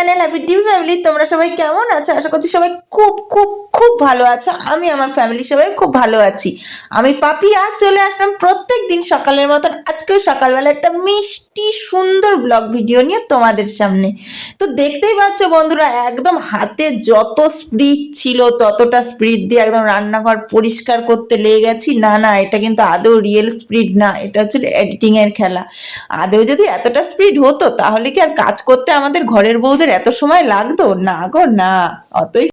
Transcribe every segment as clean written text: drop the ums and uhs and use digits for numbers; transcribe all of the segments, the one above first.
Channel happy TV family. তোমরা সবাই কেমন আছো? আশা করছি সবাই খুব খুব খুব ভালো আছো। আমি আমার ফ্যামিলি সবাই খুব ভালো আছি। আমি পাপিয়া চলে আসলাম প্রত্যেক দিন সকালের মতন আজকেও সকালবেলা একটা মিষ্টি সুন্দর ব্লগ ভিডিও নিয়ে তোমাদের সামনে। তো দেখতেই পাচ্ছ বন্ধুরা, একদম হাতে যত স্পিড ছিল ততটা স্পিড দিয়ে একদম রান্নাঘর পরিষ্কার করতে লেগে গেছি। না না, এটা কিন্তু আদৌ রিয়েল স্পিড না, এটা হচ্ছে এডিটিং এর খেলা। আদৌ যদি এতটা স্পিড হতো তাহলে কি আর কাজ করতে আমাদের ঘরের বউদের এত সময় লাগতো? না গো না, অতই।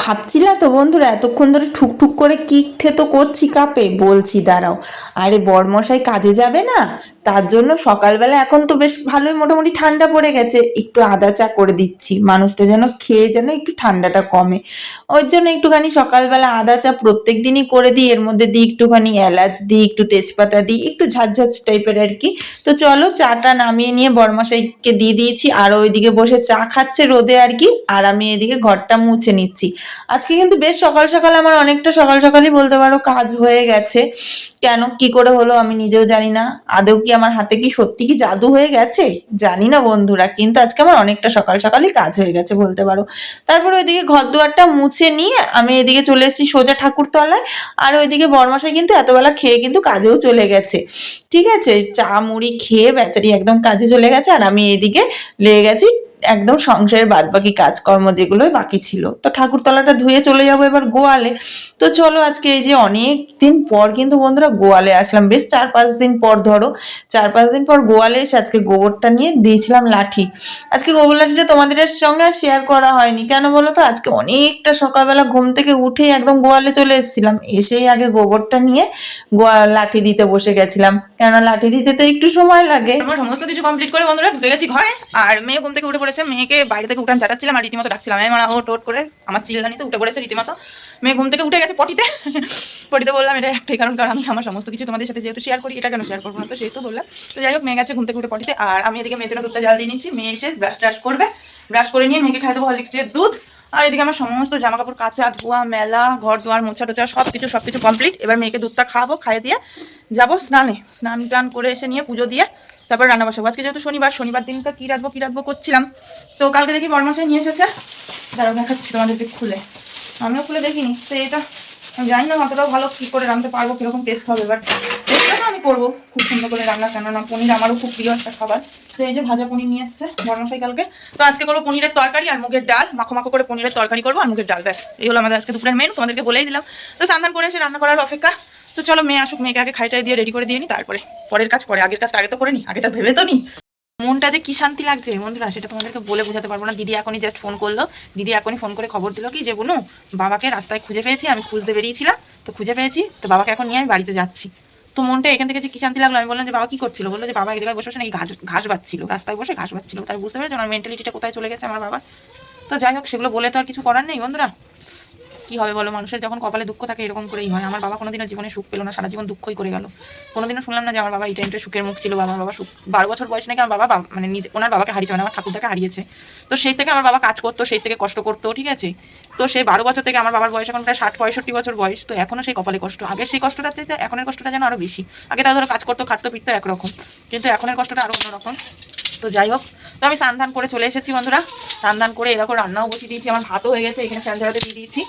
ভাবছিলা তো বন্ধুরা এতক্ষণ ধরে ঠুকঠুক করে কি থেতো করছি কাপে? বলছি দাঁড়াও। আরে বরমশাই কাজে যাবে না, তার জন্য সকালবেলা এখন তো বেশ ভালোই মোটামুটি ঠান্ডা পড়ে গেছে, একটু আদা চা করে দিচ্ছি, মানুষটা যেন খেয়ে যেন একটু ঠান্ডাটা কমে। ওই জন্য একটুখানি সকালবেলা আদা চা প্রত্যেক দিনই করে দিই, এর মধ্যে দিই একটুখানি এলাচ দিই, একটু তেজপাতা দিই, একটু ঝাঁঝ টাইপের আর কি। তো চলো চাটা নামিয়ে নিয়ে বরমশাইকে দিয়ে দিয়েছি, আর ওইদিকে বসে চা খাচ্ছে রোদে আর কি, আর আমি এদিকে ঘরটা মুছে নিচ্ছি। আজকে কিন্তু বেশ সকাল সকাল আমার অনেকটা সকাল সকালই বলতে পারো কাজ হয়ে গেছে। কেন কি করে হলো আমি নিজেও জানি না। আদৌ কি আমার হাতে কি সত্যি কি জাদু হয়ে গেছে জানি না বন্ধুরা, কিন্তু আজকে আমার অনেকটা সকাল সকালই কাজ হয়ে গেছে বলতে পারো। তারপর ওইদিকে ঘর দুয়ারটা মুছে নিয়ে আমি এদিকে চলে এসেছি সোজা ঠাকুরতলায়। আর ওইদিকে বরমশাই কিন্তু এতবেলা খেয়ে কিন্তু কাজেও চলে গেছে। ঠিক আছে, চা মুড়ি খেয়ে বেচারি একদম কাজে চলে গেছে, আর আমি এদিকে লেগে গেছি একদম সংসারের বাদ বাকি কাজকর্ম যেগুলো বাকি ছিল। তো ঠাকুরতলাটা ধুয়ে চলে যাবো এবার গোয়ালে। তো চলো আজকে এই যে অনেক দিন পর কিন্তু বন্ধুরা গোয়ালে আসলাম, বেশ 4-5 দিন পর, ধরো 4-5 দিন পর গোয়ালে এসে আজকে গোবরটা নিয়ে দিয়েছিলাম লাঠি। আজকে গোবর লাঠিটা তোমাদের সঙ্গে আর শেয়ার করা হয়নি, কেন বলো তো? আজকে অনেকটা সকালবেলা ঘুম থেকে উঠেই একদম গোয়ালে চলে এসেছিলাম, এসেই আগে গোবরটা নিয়ে লাঠি দিতে বসে গেছিলাম, কেননা লাঠি দিতে তো একটু সময় লাগে। আমার সমস্ত কিছু কমপ্লিট করে বন্ধুরা ঢুকে গেছি ঘরে। আর মেয়ে ঘুম থেকে উঠে পড়েছে, মেয়েকে বাইরে থেকে উঠান চাটাচ্ছিলাম আর রীতিমতো ডাকছিলাম, আমি মানে ও টোট করে আমার চিলদানিতে উঠে পড়েছে রীতিমতো। মেয়ে ঘুম থেকে উঠে গেছে পটিতে। পটিতে বললাম এটা একটাই কারণ আমি আমার সমস্ত কিছু তোমাদের সাথে যেহেতু শেয়ার করি, এটা কেন শেয়ার করবো না, তো সেহেতু বললাম। তো যাই হোক, মেয়ে গেছে ঘুম থেকে উঠে পটিতে, আর আমি এদিকে মেয়ের জন্য দুধটা জাল দিয়ে নিচ্ছি। মেয়ে এসে ব্রাশ করবে, ব্রাশ করে নিয়ে মেয়েকে খাই দেবো হরলিক্স দিয়ে দুধ। আর এদিকে আমার সমস্ত জামা কাপড় কাচা ধোয়া মেলা, ঘর দুয়ার মোছা টোছা সবকিছু কমপ্লিট। এবার মেয়েকে দুধটা খাওয়াবো, খাইয়ে দিয়ে যাবো স্নানে। স্নান টান করে এসে নিয়ে পুজো দিয়ে তারপর রান্না বসাবো। আজকে যেহেতু শনিবার দিনটা কী রাখবো করছিলাম। তো কালকে দেখি বরমশাই নিয়ে এসেছে, দাঁড়াও দেখাচ্ছি তোমাদেরকে খুলে। আমিও খুলে দেখিনি, তো এটা আমি জানি না অতটাও ভালো কী করে রাঁধতে পারবো, কীরকম টেস্ট হবে, বাট টেস্টটা তো আমি করবো খুব সুন্দর করে রান্না, কেননা পনির আমারও খুব প্রিয় একটা খাবার। তো এই যে ভাজা পনির নিয়ে এসছে বরমশাই কালকে। তো আজকে করবো পনিরের তরকারি আর মুগের ডাল, মাখো করে পনিরের তরকারি করবো আর মুগের ডাল, ব্যাস এই হলো আমাদের আজকে দুপুরের মেনু, তোমাদেরকে বলেই দিলাম। তো স্নান করে এসে রান্না করার অপেক্ষা। তো চলো মেয়ে আসুক, মেয়েকে আগে খাইটাই দিয়ে রেডি করে দিয়ে নি, তারপরে পরের কাজ পরে, আগের কাজটা আগে তো করে নি, আগেটা ভেবে তো নি। মনটা যে কি শান্তি লাগছে বন্ধুরা সেটা তোমাদেরকে বলে বোঝাতে পারবো না। দিদি এখনই জাস্ট ফোন করলো, দিদি এখনই ফোন করে খবর দিল কি যে বুনু বাবাকে রাস্তায় খুঁজে পেয়েছি, আমি খুঁজতে বেরিয়েছিলাম তো খুঁজে পেয়েছি, তো বাবাকে এখন নিয়ে আমি বাড়িতে যাচ্ছি। তো মনটা এখান থেকে যে কি শান্তি লাগলো। আমি বললাম যে বাবা কি করছিল, বললো যে বাবা এক জায়গায় বসে বসে নাকি ঘাস বাচ্ছিল, রাস্তায় বসে ঘাস বাচ্ছিল। তাই বুঝতে পেরেছো আমার মেন্টালিটিটা কোথায় চলে গেছে আমার বাবা। তো যাই হোক, সেগুলো বলে তো আর কিছু করার নেই বন্ধুরা। কি হবে বলো, মানুষের যখন কপালে দুঃখ থাকে এরকম করেই হয়। আমার বাবা কোনোদিনও জীবনে সুখ পেলো না, সারা জীবন দুঃখই করে গেল। কোনোদিনও শুনলাম না যে আমার বাবা এই টাইমটা সুখের মুখ ছিল। আমার বাবা 12 বছর বয়স নাকি আমার বাবা মানে নিজে ওনার বাবাকে হারিয়েছে, মানে আমার ঠাকুরদাকে হারিয়েছে। তো সেই থেকে আমার বাবা কাজ করতো, সেই থেকে কষ্ট করতো, ঠিক আছে। তো সেই 12 বছর থেকে আমার বাবার বয়স এখন প্রায় 60-65 বছর বয়স, তো এখনও সেই কপালে কষ্ট। আগে সেই কষ্টটা চাইতে এখনের কষ্টটা যেন আরও বেশি। আগে তাও ধরো কাজ করতো, খাটতো পিটতো একরকম, কিন্তু এখনের কষ্টটা আরও অন্যরকম। তো যাই হোক, তো আমি স্নান করে চলে এসেছি বন্ধুরা। স্নান করে এরকম রান্নাও বসিয়ে দিয়েছি, আমার ভাতও হয়ে গেছে, এখানে ফ্যান ঝাড়াতে দিয়ে দিয়েছি।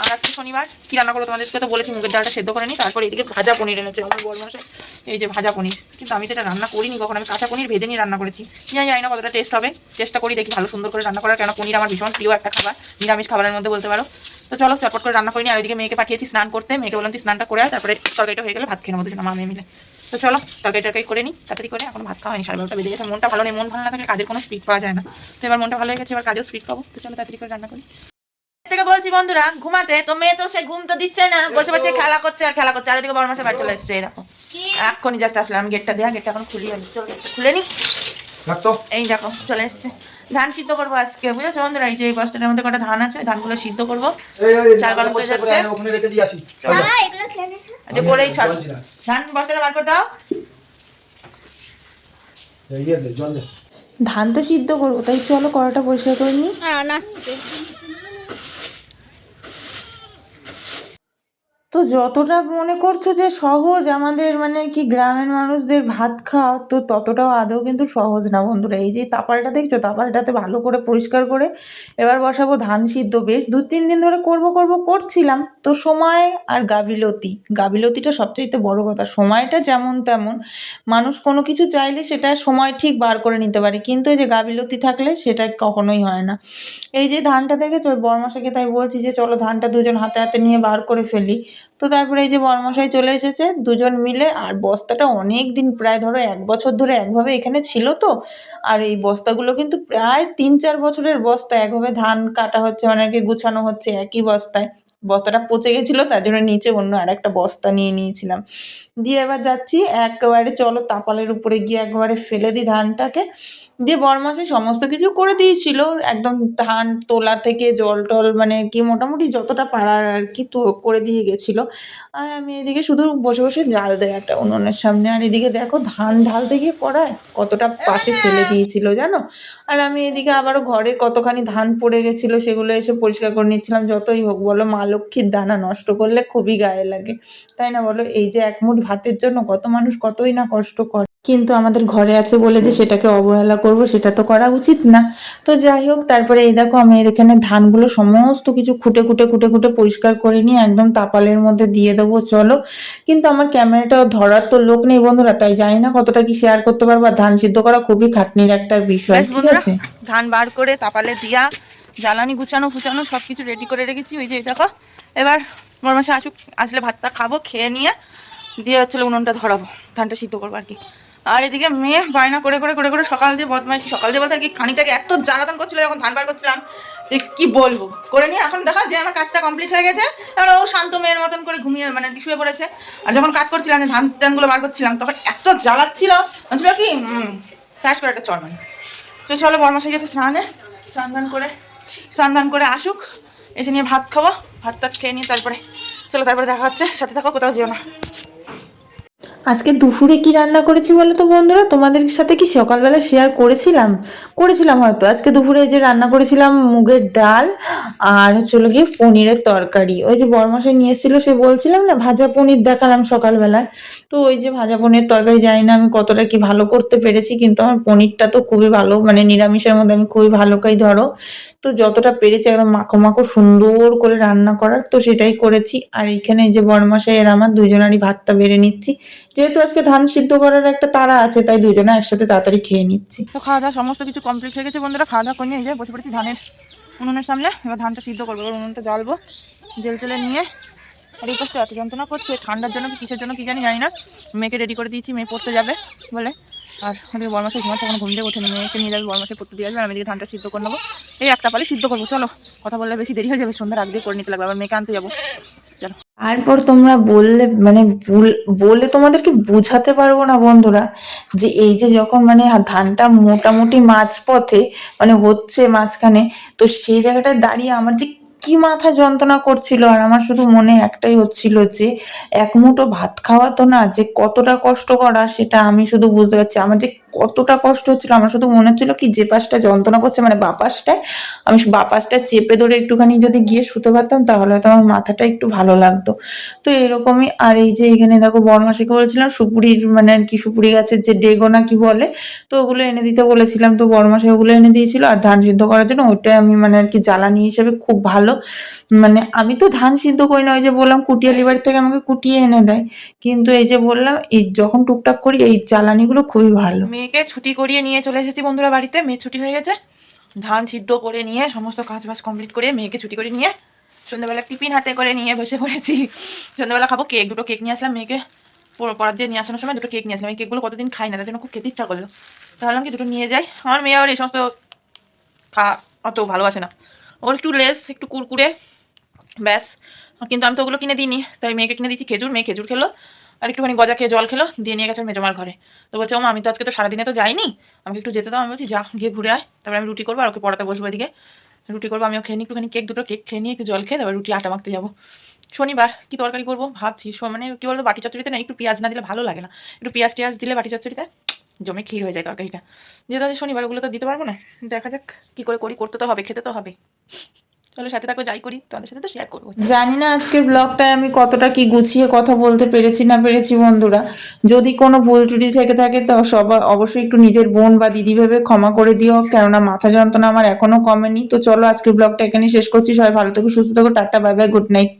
আর আজকে শনিবার কী রান্না করবো তোমাদেরকে তো বলেছি, মুগের ডালটা সেদ্ধ করে নিই। তারপরে এদিকে ভাজা পনির এনেছে আমার বরমশাই, এই যে ভাজা পনির। কিন্তু আমি তো এটা রান্না করিনি কখন, আমি কাঁচা পনির ভেজে নিয়ে রান্না করেছি। জানি না কতটা টেস্ট হবে, চেষ্টা করি দেখি ভালো সুন্দর করে রান্না করার, কেন পনির আমার ভীষণ প্রিয় একটা খাবার, নিরামিষ খাবারের মধ্যে বলতে পারো। তো চলো চটপট করে রান্না করিনি। আর ওইদিকে মেয়েকে পাঠিয়েছি স্নান করতে, মেয়েকে বললাম তুই স্নানটা করে, তারপরে তরকারিটা হয়ে গেলে ভাত খেয়ে নেবো দুজনে মা মেয়ে মিলে। তো চলো তরকারি করে নিই তাড়াতাড়ি করে, এখন ভাত খাওয়া হয়নি, 12:30 বেজে গেছে। মনটা ভালো নেই, মন ভালো না থাকলে কাজের কোনো স্পিড পাওয়া যায় না। তো এবার মনটা ভালো হয়ে গেছে, এবার কাজেও স্পিড পাবো। তো চলো তাড়াতাড়ি করে রান্না করি। থেকে বলছি বন্ধুরা ঘুমাতে, তো মেয়ে তো সে ঘুম তো দিচ্ছে না, বসে বসে খেলা করছে আর খেলা করছে। আর ওদিকে বরমাসে বাড়ি চলে এসছে, দেখো এক্ষুনি জাস্ট আসলাম, গেটটা দেয়া, গেটটা এখন খুলি হয়নি, চলো গেটটা খুলে নি। এই দেখো চলে এসছে। ধান সিদ্ধ করবো আজকে, বুঝেছো বন্ধুরা। এই যে এই বস্তাটার মধ্যে কটা ধান আছে, ধানগুলো সিদ্ধ করবো, চাল গরম হয়ে যাচ্ছে। আচ্ছা করেই ছাড়, ধান বস্তাটা বার করে দাও। ধান তো সিদ্ধ করবো, তাই চলো কড়াটা পরিষ্কার করে নিই। না তো যতটা মনে করছো যে সহজ আমাদের মানে কি গ্রামের মানুষদের ভাত খাওয়া, তো ততটাও আদৌ কিন্তু সহজ না বন্ধুরা। এই যে তাপালটা দেখছো, তাপালটাতে ভালো করে পরিষ্কার করে এবার বসাবো ধান সিদ্ধ। বেশ 2-3 দিন ধরে করছিলাম, তো সময় আর গাফিলতিটা সবচাইতে বড় কথা। সময়টা যেমন তেমন, মানুষ কোনো কিছু চাইলে সেটা সময় ঠিক বার করে নিতে পারে, কিন্তু এই যে গাফিলতি থাকলে সেটা কখনোই হয় না। এই যে ধানটা দেখেছো, ওই বড়মশাইকে তাই বলছি যে চলো ধানটা দুজন হাতে হাতে নিয়ে বার করে ফেলি। তো তারপরে এই যে বড়মশাই চলে এসেছে, দুজন মিলে। আর বস্তাটা অনেক দিন, প্রায় ধরো 1 বছর ধরে একভাবে এখানে ছিল তো। আর এই বস্তাগুলো কিন্তু প্রায় 3-4 বছরের বস্তা, একভাবে ধান কাটা হচ্ছে, অনেকে গুছানো হচ্ছে একই বস্তায়। বস্তাটা পচে গেছিলো, তার জন্য নিচে অন্য আর একটা বস্তা নিয়ে নিয়েছিলাম। দিয়ে এবার যাচ্ছি একেবারে, চলো তাপালের উপরে গিয়ে একবারে ফেলে দিই ধানটাকে। দিয়ে বড়মশাই সমস্ত কিছু করে দিয়েছিল, একদম ধান তোলা থেকে জল টল মানে কি মোটামুটি যতটা পারার আর কি তো করে দিয়ে গেছিলো। আর আমি এদিকে শুধু বসে বসে জাল দেয় একটা উনুনের সামনে, আর এদিকে দেখো ধান ঢালতে গিয়ে কড়ায় কতটা পাশে ফেলে দিয়েছিল জানো। আর আমি এদিকে আবারও ঘরে কতখানি ধান পড়ে গেছিলো, সেগুলো এসে পরিষ্কার করে নিচ্ছিলাম। যতই হোক বলো, মা লক্ষ্মীর দানা নষ্ট করলে খুবই গায়ে লাগে, তাই না বলো? এই যে এক মুঠ ভাতের জন্য কত মানুষ কতই না কষ্ট করে, কিন্তু আমাদের ঘরে আছে বলে যে সেটাকে অবহেলা করব, সেটা তো করা উচিত না। তো যাই হোক, তারপরে এই দেখো আমি এখানে ধানগুলো সমস্ত কিছু খুঁটে খুঁটে খুঁটে খুঁটে পরিষ্কার করে নিয়ে একদম তাপালের মধ্যে দিয়ে দেবো চলো। কিন্তু আমার ক্যামেরাটা ধরার তো লোক নেই বন্ধুরা, তাই জানি না কতটা কি শেয়ার করতে পারবো। আর ধান সিদ্ধ করা খুবই খাটনির একটা বিষয়, বেশ ঠিক বন্ধুরা, আছে। ধান বার করে তাপালে দিয়া, জ্বালানি গুছানো ফুচানো সব কিছু রেডি করে রেখেছি। ওই যে এই দেখো, এবার বড়মাসে আসলে ভাতটা খাবো, খেয়ে নিয়ে দিয়ে হচ্ছে উনুনটা ধরাবো, ধানটা সিদ্ধ করবো আর কি। আর এদিকে মেয়ে বায়না করে করে করে করে সকাল দিয়ে বদমাইশি, সকাল দিয়ে বলতে আর কি খানিকটাকে এত জ্বালাতন করছিল যখন ধান বার করছিলাম, কি বলবো। করে নিয়ে এখন দেখা যে আমার কাজটা কমপ্লিট হয়ে গেছে, এবার ও শান্ত মেয়ের মতন করে ঘুমিয়ে মানে আর কি শুয়ে পড়েছে। আর যখন কাজ করছিলাম, ধান টানগুলো বার করছিলাম, তখন এত জ্বালাচ্ছিল, বলছিল কি ফ্যাস করে একটা চড় মানে। তো চলো, বরমাসে গেছে স্নানে, স্নান দান করে আসুক, এসে নিয়ে ভাত খাবো, ভাত টাত খেয়ে নিয়ে তারপরে চলো, তারপরে দেখা হচ্ছে। সাথে থাকো, কোথাও যেও না। আজকে দুপুরে কি রান্না করেছি বলো তো বন্ধুরা, তোমাদের সাথে কি সকালবেলা শেয়ার করেছিলাম হয়তো। আজকে দুপুরে যে রান্না করেছিলাম মুগের ডাল, আর হচ্ছিল গিয়ে পনিরের তরকারি। ওই যে বরমশাই নিয়ে এসেছিল, সে বলছিলাম না ভাজা পনির দেখালাম সকালবেলায়, তো ওই যে ভাজা পনির তরকারি, জানি না আমি কতটা কি ভালো করতে পেরেছি, কিন্তু আমার পনিরটা তো খুবই ভালো, মানে নিরামিষের মধ্যে আমি খুবই ভালোই ধরো। তো যতটা পেরেছি একদম মাখো মাখো সুন্দর করে রান্না করার, তো সেটাই করেছি। আর এইখানে এই যে বরমশাই আর আমার দুজনারই ভাতটা বেড়ে নিচ্ছি, যেহেতু আজকে ধান সিদ্ধ করার একটা তাড়া আছে, তাই দুজনে একসাথে তাড়াতাড়ি খেয়ে নিচ্ছি। তো খাওয়া দাওয়া সমস্ত কিছু কমপ্লিট হয়ে গেছে বন্ধুরা। খাওয়া দাওয়া করে নিয়ে এই যে বসে পড়েছি ধানের উনুনের সামনে। এবার ধানটা সিদ্ধ করবো, এবার উনুনটা জ্বালবো, জেল টেলে নিয়ে। আর এই পাশটা এত যন্ত্রণা করছে, ঠান্ডার জন্য কি কিসের জন্য কি জানি না। মেয়েকে রেডি করে দিয়েছি, মেয়ে পড়তে যাবে বলে। আর ওদিকে বরমাসে ঘুমাচ্ছে, এখন ঘুম দিয়ে ওঠেনি, মেয়েকে নিয়ে যাবে, বরমাসে পড়তে দিয়ে আসবে, আমি এদিকে ধানটা সিদ্ধ করে নেবো। এই একটা পালে সিদ্ধ করবো, চলো। কথা বললে বেশি দেরি হয়ে যাবে, সন্ধ্যার আগে করে নিতে লাগবে, আবার মেয়েকে আনতে যাবো, চলো। তারপর তোমরা বললে মানে বলে তোমাদেরকে বোঝাতে পারবো না বন্ধুরা, যে এই যে যখন মানে ধানটা মোটামুটি মাঝপথে মানে হচ্ছে মাঝখানে, তো সেই জায়গাটায় দাঁড়িয়ে আমার যে কি মাথা যন্ত্রণা করছিল। আর আমার শুধু মনে একটাই হচ্ছিল যে এক মুঠো ভাত খাওয়া তো না, যে কতটা কষ্ট করা সেটা আমি শুধু বুঝতে পারছি। আমার যে কতটা কষ্ট হচ্ছিল, আমার শুধু মনে হচ্ছিল কি যে পাশটা যন্ত্রণা করছে মানে বাপাসটায়, আমি বাপাসটা চেপে ধরে একটুখানি যদি গিয়ে শুতে পারতাম, তাহলে হয়তো আমার মাথাটা একটু ভালো লাগতো। তো এরকমই। আর এই যে এখানে দেখো বরমাসিকে বলেছিলাম সুপুরির মানে আর কি সুপুরি গাছের যে ডেগো না কি বলে, তো ওগুলো এনে দিতে বলেছিলাম, তো বরমাসি ওগুলো এনে দিয়েছিল। আর ধান সিদ্ধ করার জন্য ওইটাই আমি মানে আর কি জ্বালানি হিসেবে খুব ভালো। মানে আমি তো ধান সিদ্ধ করি না, ওই যে বললাম কুটিয়ালি বাড়ি থেকে আমাকে কুটিয়ে এনে দেয়, কিন্তু এই যে বললাম এই যখন টুকটাক করি এই জ্বালানিগুলো খুবই ভালো। মেয়েকে ছুটি করিয়ে নিয়ে চলে এসেছি বন্ধুরা বাড়িতে, মেয়ে ছুটি হয়ে গেছে। ধান সিদ্ধ করে নিয়ে সমস্ত কাজ বাজ কমপ্লিট করে মেয়েকে ছুটি করে নিয়ে সন্ধ্যাবেলা টিফিন হাতে করে নিয়ে বসে পড়েছি। সন্ধ্যাবেলা খাবো কেক, দুটো কেক নিয়ে আসলাম মেয়েকে পড়ার দিয়ে নিয়ে আসানোর সময়, দুটো কেক নিয়ে আসলাম। এই কেকগুলো কতদিন খাই না, তার জন্য খুব খেতে ইচ্ছা করলো, তাহলে কি দুটো নিয়ে যাই। আমার মেয়ে আবার এই সমস্ত অত ভালোবাসে না, ওর একটু লেস একটু কুরকুরে ব্যাস। কিন্তু আমি তো ওগুলো কিনে দিইনি, তাই মেয়েকে কিনে দিচ্ছি খেজুর, মেয়ে খেজুর খেলো আর একটুখানি গজা খেয়ে জল খেলো, দিয়ে নিয়ে গেছে মেজমার ঘরে। তো বলছে ও আমি তো আজকে তো সারাদিনে তো যাইনি, আমাকে একটু যেতে দাও। আমি বলছি যা, গিয়ে ঘুরে আয়, তারপরে আমি রুটি করবো আর ওকে পড়াতে বসবো। এদিকে রুটি করবো, আমিও খেয়ে নিই একটুখানি কেক, দুটো কেক খেয়ে নিয়ে একটু জল খেয়ে তারপর রুটি আটা মাখতে যাবো। শনিবার কি তরকারি করবো ভাবছি, মানে কি বলতো বাটি চচ্চড়িতে না একটু পেঁয়াজ না দিলে ভালো লাগে না, একটু পেঁয়াজ টিয়াজ দিলে বাটি চচ্চড়িতে জমে ক্ষীর হয়ে যায় তরকারিটা। যেহেতু শনিবার ওগুলো তো দিতে পারবো না, দেখা যাক কী করে করি, করতে তো হবে, খেতে তো হবে। চলো সাথে থাকো, যাই করি তোমাদের সাথে তো শেয়ার করবো। জানি না আজকের ব্লগটায় আমি কতটা কি গুছিয়ে কথা বলতে পেরেছি না পেরেছি বন্ধুরা। যদি কোনো ভুল ত্রুটি থেকে থাকে তো সবাই অবশ্যই একটু নিজের বোন বা দিদি ভেবে ক্ষমা করে দিও, কেননা মাথা যন্ত্রণা আমার এখনো কমেনি। তো চলো আজকের ব্লগটা এখানে শেষ করছি। সবাই ভালো থেকো, সুস্থ থেকো, tata, bye bye, good night.